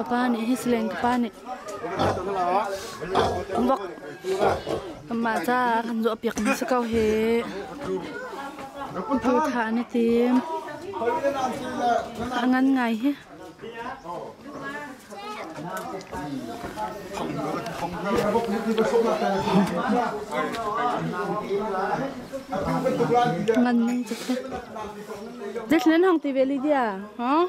kapani Salen kapani vok mà cha kan zo piak ni sakau he tu tha ni tim angan ngai he ngan nang chak det len hong ti veli dia ha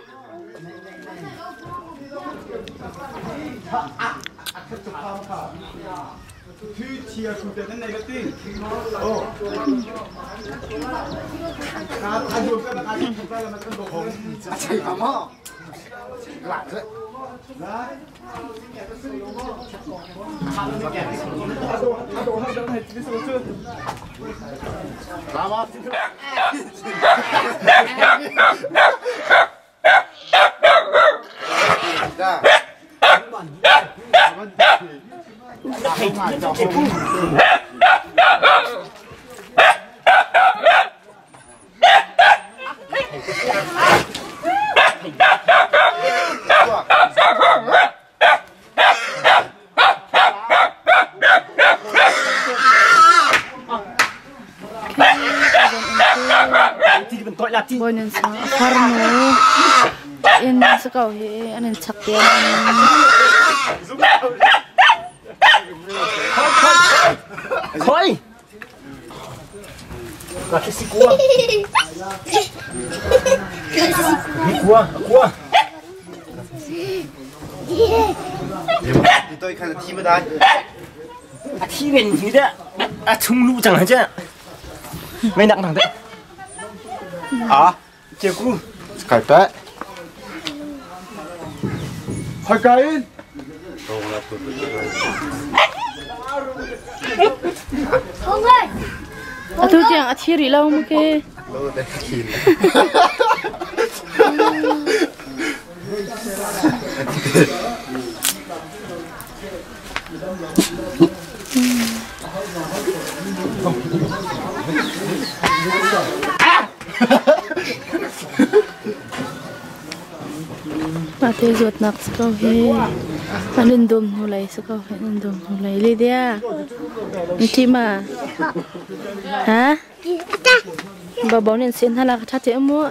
Boy nên sao farno in sakau he anen chakya khoi là cái xí cua cua tôi khai là thi với đây thi về như thế chung lũ chẳng hả chứ mấy nặng thằng đấy chiều cu cải té hỏi cái không ơi tôi chẳng thi gì lâu mà kia Mati zuat nak sekau he, anin dom mulai sekau he, anin dom mulai le dia, nanti ma, ha? Babau ni sen halak chat emu.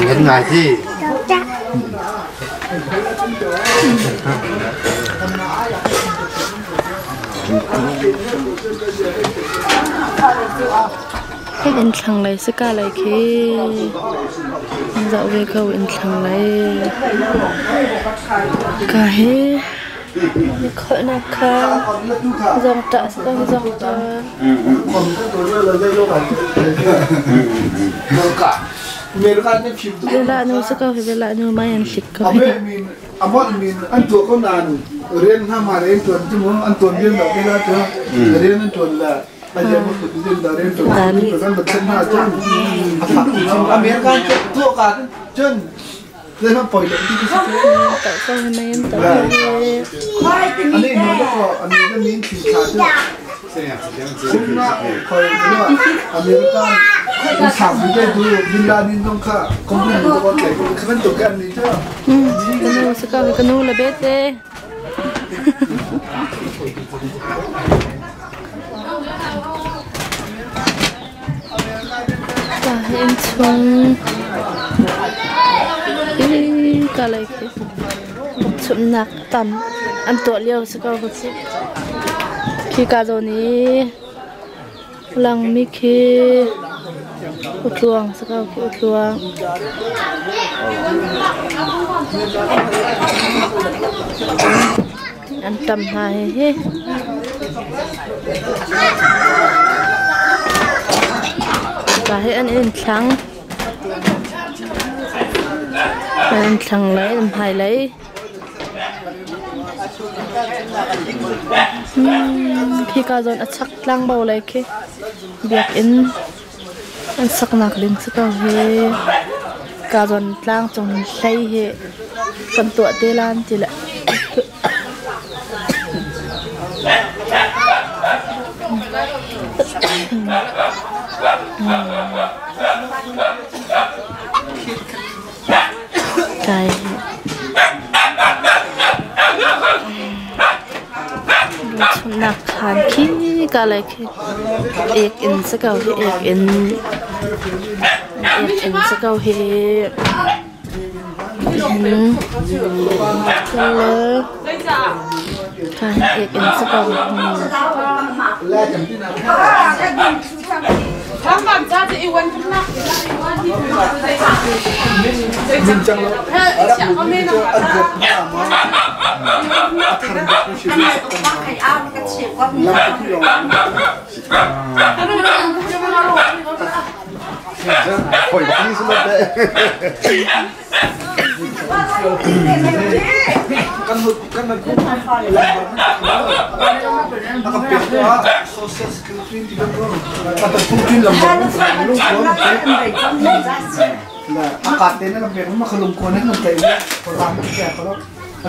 Ngân ngài gì? Cái in thằng này sẽ cả lại khi dạo về câu in thằng này cả hết khởi nạc khá dòng trả sẽ có dòng trả về lại nó sẽ có về lại nó mai ăn thịt có anh tuột con đàn riêng ham mà riêng tuần chứ muốn anh tuần riêng đầu cái ra chưa riêng anh tuần là anh em một riêng đầu riêng tuần tuần ăn bật chân hà chân American tuột cả chân đây nó bồi lẫn đi cái tại sao hôm nay em tới anh ấy nói đó anh ấy nó miếng thịt khá chứ cũng là khỏi nữa American cái sản phẩm cái đồ Bin Laden trong cả công ty của con cái khăn tổ cái này chứ cái nô sẽ có cái nô là bé tê và em xuống cả lại cái Tlawnnak tầm ăn tuột liêu sẽ có gì khi cả rồi ní lăng mi khi Tuah sẽ có Tuah ăn tầm hai hết và hết ăn trắng ăn trắng lấy làm hai lấy khi cả rồi chắc lăng bầu lấy cái việc in An saknak ding sakau he karon tlang chong hlei he kan tuah te lan tila kai Tlawnnak khan khi ka lai khi ek in sakau he ek in sakau he hello kan ek in sakau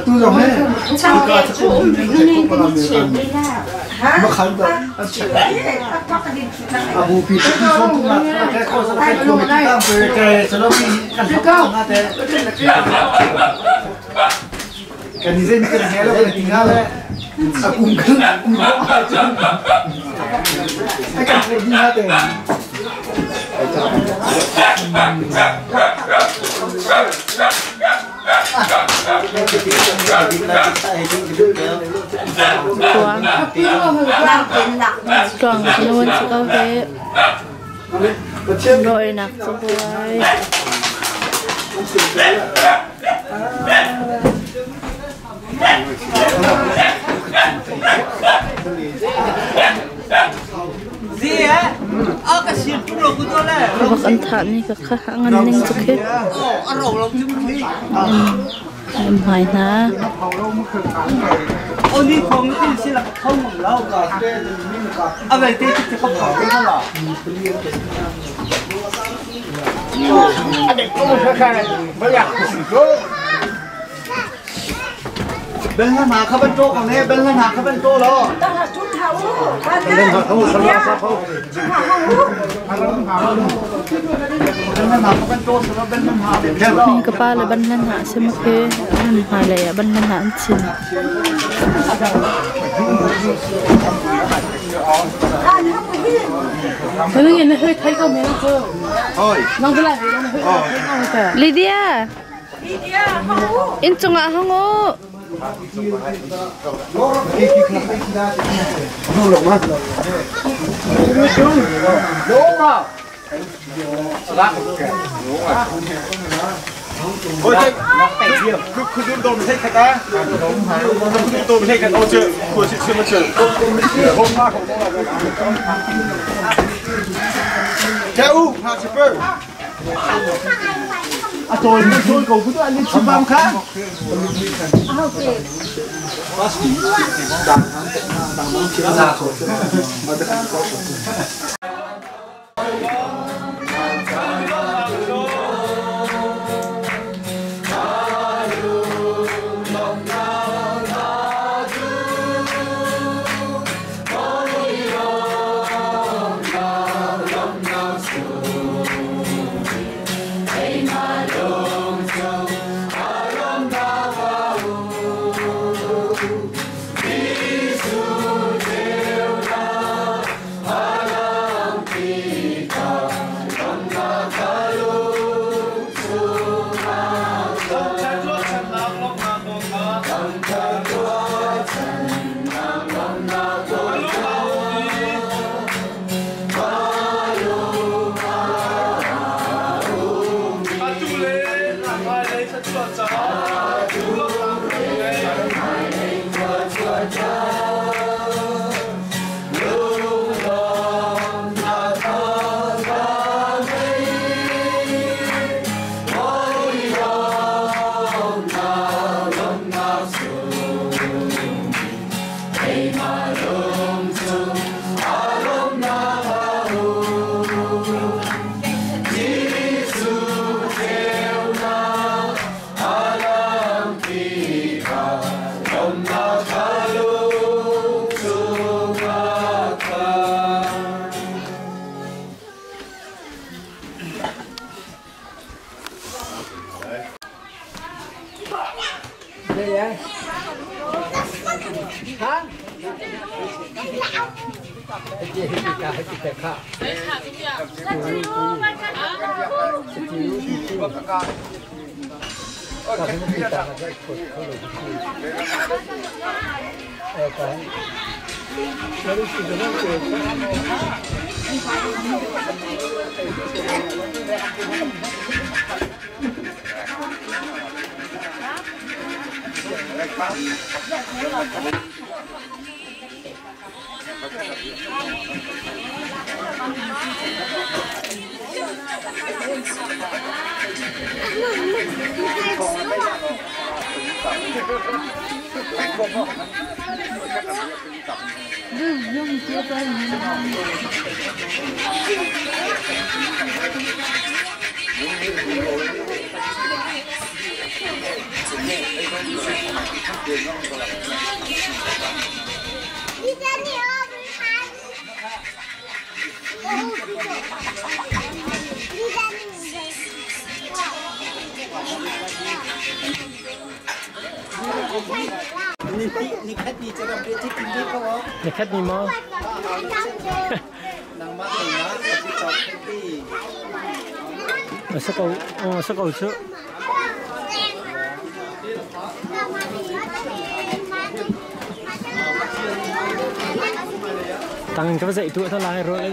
tu rồi đấy, mà khăn đó, abu pi cái phong là cái con sao cái con mình đang về cái sao nó bị ăn cao ngã thế, cái này dễ cái này là cái tiếng là cùng có cái này gì ngã thế. Tuah nuan sakau he rồi nặc cho boy gì á? Cái xịt cũng lồng của tôi này. bak an than ni ka kha angan ning chuk he Rồng lồng chung đi. em hai na Ôi đi không cái gì là không mỏng lâu cả. Vậy thì không phải cái đó là. Bên là nào bên chỗ còn này bên là nào bên chỗ đó. Bên họ không sao sao không. Bên là nào bên chỗ sao bên là nào bên chỗ. ni ka pa le ban lan ha se ma ke an hai le ban lan ha an chin Thế nên là hơi thấy không mấy cơ. Thôi. Nó cứ lại nó hơi thấy không cả. Lydia in chunga hango Ôi thế, cứ đun đồ mình thấy cái ta. Đun đồ mình thấy cái ô chưa, của chị chưa mà chưa. Hôm qua không có là Kéo, hạ chị bơ. À tôi cầu cứ anh đi chụp băng khác. 你看你这个别去听这个哦。你看你吗？Sakaw chứ. Tăng cái dậy tụi nó lại rồi.